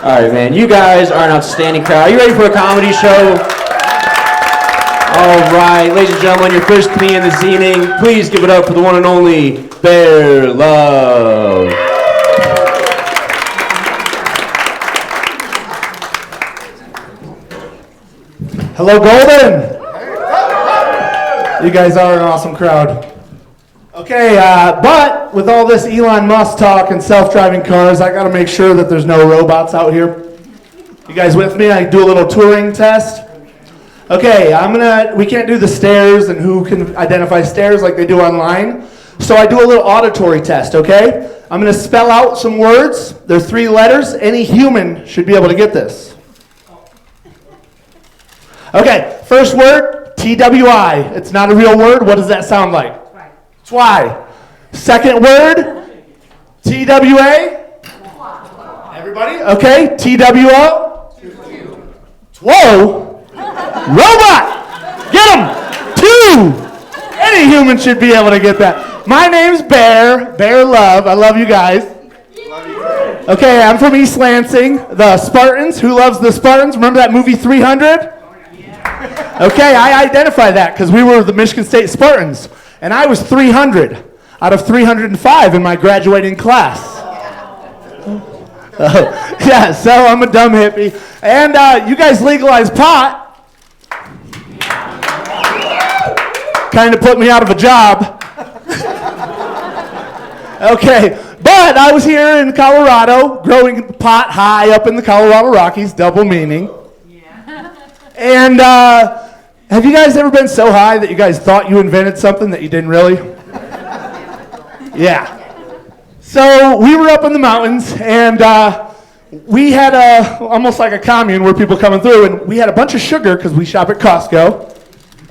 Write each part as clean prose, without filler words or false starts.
All right, man. You guys are an outstanding crowd. Are you ready for a comedy show? All right, ladies and gentlemen, your first comedian this evening. Please give it up for the one and only Bear Love. Hello, Golden. You guys are an awesome crowd. Okay, but with all this Elon Musk talk and self-driving cars, I got to make sure that there's no robots out here. You guys with me? I do a little Turing test. Okay, we can't do the stairs and who can identify stairs like they do online. So I do a little auditory test, okay? I'm going to spell out some words. There's 3 letters. Any human should be able to get this. Okay, first word, TWI. It's not a real word. What does that sound like? Twy. Second word, TWA. Everybody? Okay, TWO. Whoa. Robot. Get him. 2. Any human should be able to get that. My name's Bear Love. I love you guys. Okay, I'm from East Lansing. The Spartans. Who loves the Spartans? Remember that movie 300? Okay, I identify that because we were the Michigan State Spartans. And I was 300 out of 305 in my graduating class. Yeah, so I'm a dumb hippie. And you guys legalized pot. Kind of put me out of a job. Okay, but I was here in Colorado growing pot high up in the Colorado Rockies, double meaning. And have you guys ever been so high that you guys thought you invented something that you didn't really? Yeah. So we were up in the mountains, and we had almost like a commune where people coming through, and we had a bunch of sugar because we shop at Costco,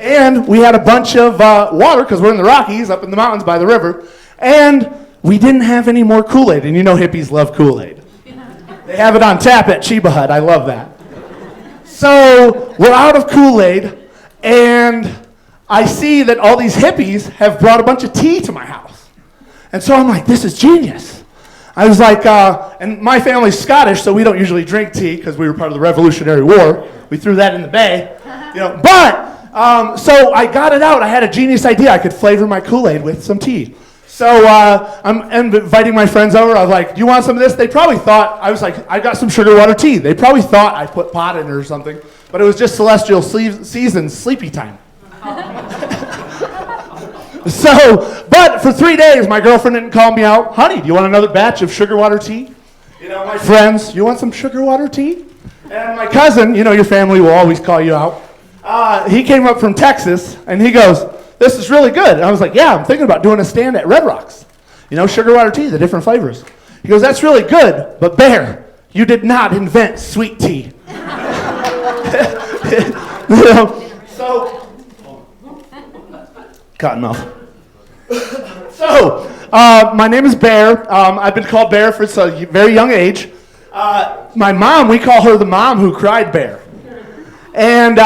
and we had a bunch of water because we're in the Rockies, up in the mountains by the river, and we didn't have any more Kool-Aid, and you know hippies love Kool-Aid. They have it on tap at Chiba Hut. I love that. So we're out of Kool-Aid, and I see that all these hippies have brought a bunch of tea to my house. And so I'm like, this is genius. I was like, and my family's Scottish, so we don't usually drink tea because we were part of the Revolutionary War. We threw that in the bay. So I got it out. I had a genius idea. I could flavor my Kool-Aid with some tea. So I'm inviting my friends over. I was like, do you want some of this? They probably thought, I was like, I got some sugar water tea. They probably thought I put pot in it or something, but it was just celestial seasons, sleepy time. But for 3 days, my girlfriend didn't call me out. Honey, do you want another batch of sugar water tea? You know, my friends, you want some sugar water tea? And my cousin, you know, your family will always call you out. He came up from Texas, and he goes, this is really good. And I was like, yeah, I'm thinking about doing a stand at Red Rocks. You know, sugar water tea, the different flavors. He goes, that's really good, but Bear, you did not invent sweet tea. Cottonmouth. So, my name is Bear. I've been called Bear for a very young age. My mom, we call her the mom who cried bear. And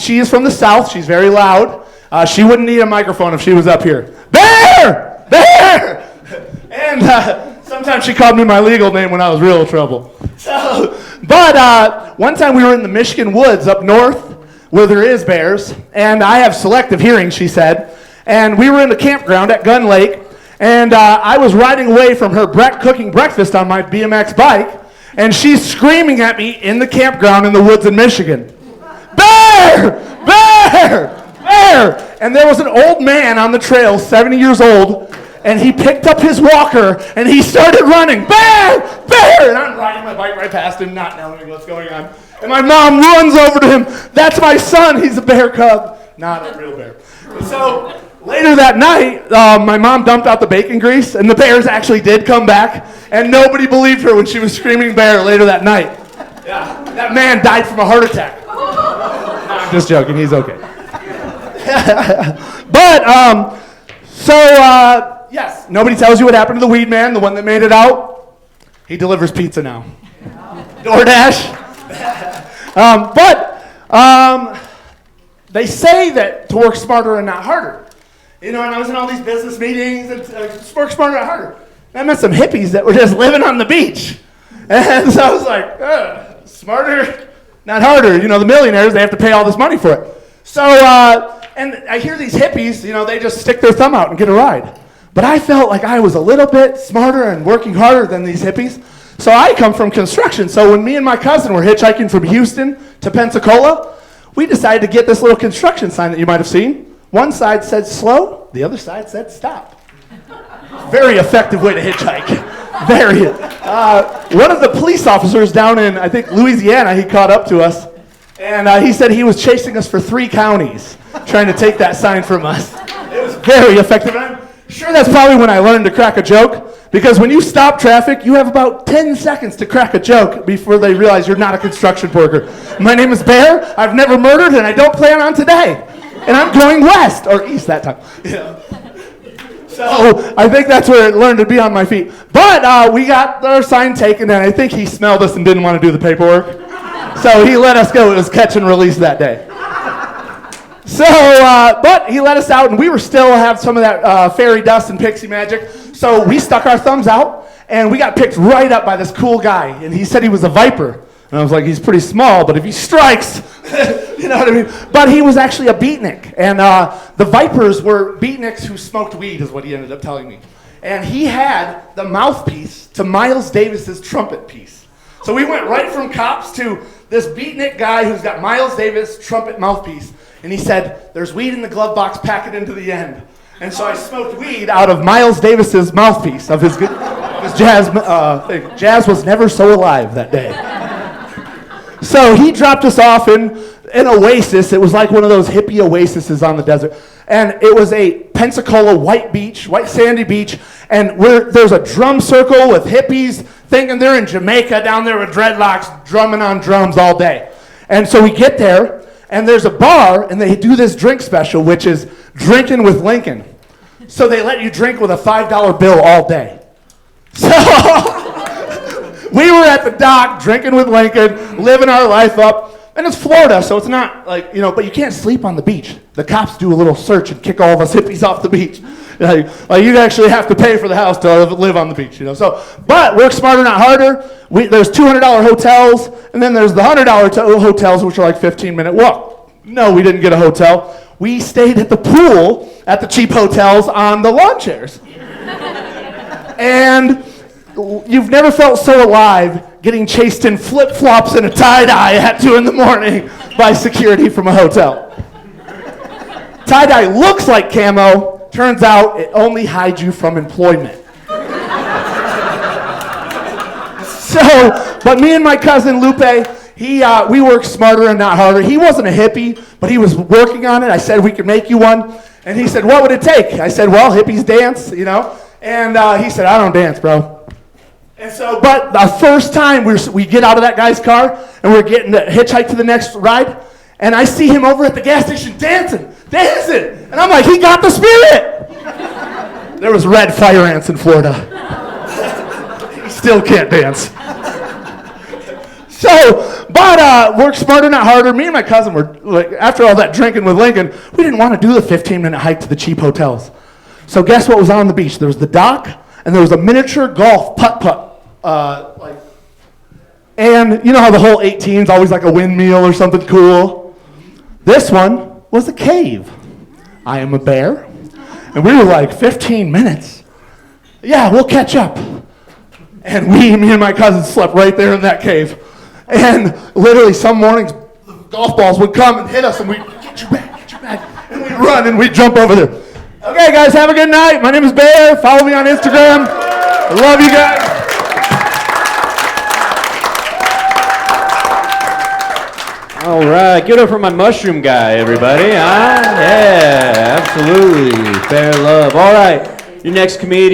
she is from the South. She's very loud. She wouldn't need a microphone if she was up here. Bear! Bear! And sometimes she called me my legal name when I was real trouble. But one time we were in the Michigan woods up north where there is bears, and I have selective hearing, she said. And we were in the campground at Gun Lake, and I was riding away from her cooking breakfast on my BMX bike, and she's screaming at me in the campground in the woods in Michigan. Bear! Bear! Bear! And there was an old man on the trail, 70 years old, and he picked up his walker, and he started running. Bear! Bear! And I'm riding my bike right past him, not knowing what's going on. And my mom runs over to him. That's my son. He's a bear cub. Not a real bear. So later that night, my mom dumped out the bacon grease, and the bears actually did come back, and nobody believed her when she was screaming bear later that night. Yeah, that man died from a heart attack. No, I'm just joking. He's okay. But, yes, nobody tells you what happened to the weed man, the one that made it out. He delivers pizza now. DoorDash. They say that to work smarter and not harder. You know, and I was in all these business meetings and work smarter, not harder. I met some hippies that were just living on the beach. And so I was like, smarter, not harder. You know, the millionaires, they have to pay all this money for it. So, and I hear these hippies, you know, they just stick their thumb out and get a ride. But I felt like I was a little bit smarter and working harder than these hippies. So I come from construction. So when me and my cousin were hitchhiking from Houston to Pensacola, we decided to get this little construction sign that you might have seen. One side said slow, the other side said stop. Very effective way to hitchhike. Very. One of the police officers down in, I think, Louisiana, he caught up to us. And he said he was chasing us for 3 counties, trying to take that sign from us. It was very effective. And I'm sure that's probably when I learned to crack a joke, because when you stop traffic, you have about 10 seconds to crack a joke before they realize you're not a construction worker. My name is Bear. I've never murdered, and I don't plan on today. And I'm going west, or east that time. Yeah. So I think that's where I learned to be on my feet. But we got our sign taken, and I think he smelled us and didn't want to do the paperwork. So he let us go. It was catch and release that day. So, but he let us out, and we were still have some of that fairy dust and pixie magic. So we stuck our thumbs out, and we got picked right up by this cool guy. And he said he was a viper. And I was like, he's pretty small, but if he strikes, you know what I mean? But he was actually a beatnik. And the vipers were beatniks who smoked weed, is what he ended up telling me. And he had the mouthpiece to Miles Davis's trumpet piece. So we went right from cops to this beatnik guy who's got Miles Davis trumpet mouthpiece. And he said, there's weed in the glove box, pack it into the end. And so I smoked weed out of Miles Davis's mouthpiece of his jazz thing. Jazz was never so alive that day. So he dropped us off in an oasis. It was like one of those hippie oases on the desert. And it was a Pensacola white beach, white sandy beach. And there's a drum circle with hippies thinking they're in Jamaica down there with dreadlocks drumming on drums all day. And so we get there, and there's a bar, and they do this drink special, which is drinking with Lincoln. So they let you drink with a $5 bill all day. So we were at the dock drinking with Lincoln, living our life up. And it's Florida, so it's not like, you know, but you can't sleep on the beach. The cops do a little search and kick all of us hippies off the beach. Like you actually have to pay for the house to live on the beach, you know. So, but work smarter, not harder. There's $200 hotels, and then there's the $100 hotels, which are like 15-minute walk. No, we didn't get a hotel. We stayed at the pool at the cheap hotels on the lawn chairs. And you've never felt so alive getting chased in flip-flops and a tie-dye at 2 in the morning by security from a hotel. Tie-dye looks like camo. Turns out it only hides you from employment. So, but me and my cousin Lupe, we worked smarter and not harder. He wasn't a hippie, but he was working on it. I said, we could make you one. And he said, what would it take? I said, well, hippies dance, you know. And he said, I don't dance, bro. And so, but the first time we get out of that guy's car and we're getting to hitchhike to the next ride, and I see him over at the gas station dancing. And I'm like, he got the spirit. There was red fire ants in Florida. He still can't dance. So, but work smarter, not harder. Me and my cousin were, like, after all that drinking with Lincoln, we didn't want to do the 15-minute hike to the cheap hotels. So guess what was on the beach? There was the dock, and there was a miniature golf putt-putt. And you know how the whole 18's always like a windmill or something cool? This one was a cave. I am a bear. And we were like, 15 minutes? Yeah, we'll catch up. And me and my cousin slept right there in that cave. And literally some mornings, golf balls would come and hit us, and we'd get you back. And we'd run and we'd jump over there. Okay, guys, have a good night. My name is Bear. Follow me on Instagram. I love you guys. All right, give it up for my mushroom guy, everybody. Huh? Yeah, absolutely. Fair love. All right, your next comedian.